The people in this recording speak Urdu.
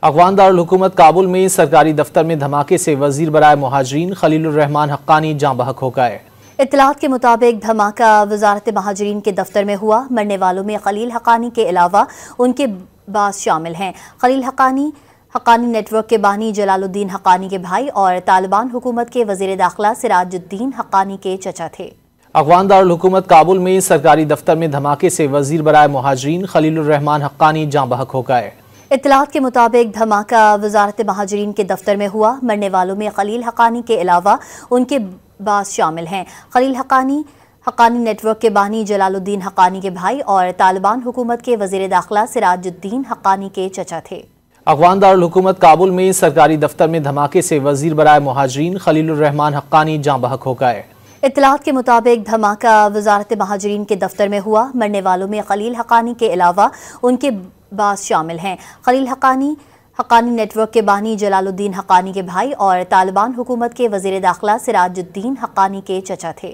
افغان دارالحکومت کابل میں سرکاری دفتر میں دھماکے سے وزیر برائے مہاجرین خلیل الرحمان حقانی جاں بحق ہو گئے۔ اطلاعات کے مطابق دھماکہ وزارت مہاجرین کے دفتر میں ہوا۔ مرنے والوں میں خلیل حقانی کے علاوہ ان کے بعض شامل ہیں۔ خلیل حقانی نیٹ ورک کے بانی جلال الدین حقانی کے بھائی اور طالبان حکومت کے وزیر داخلہ سراج الدین حقانی کے چچا تھے۔ افغان دارالحکومت کابل میں سرکاری دفتر میں دھماکے سے وزیر برائے مہاجرین خلیل الرحمان حقانی جاں بحق ہو گئے۔ اطلاعات کے مطابق دھماکہ وزارت مہاجرین کے دفتر میں ہوا۔ مرنے والوں میں خلیل حقانی کے علاوہ ان کے بعض شامل ہیں۔ خلیل حقانی نیٹ ورک کے بانی جلال الدین حقانی کے بھائی اور طالبان حکومت کے وزیر داخلہ سراج الدین حقانی کے چچا تھے۔ افغان دارالحکومت کابل میں سرکاری دفتر میں دھماکے سے وزیر برائے مہاجرین خلیل الرحمان حقانی جاں بحق ہو گئے۔ اطلاعات کے مطابق دھماکہ وزارت مہاجرین کے دفتر میں ہوا۔ مرنے والوں میں خلیل حقانی کے علاوہ ان کے بعض شامل ہیں۔ خلیل حقانی نیٹ ورک کے بانی جلال الدین حقانی کے بھائی اور طالبان حکومت کے وزیر داخلہ سراج الدین حقانی کے چچا تھے۔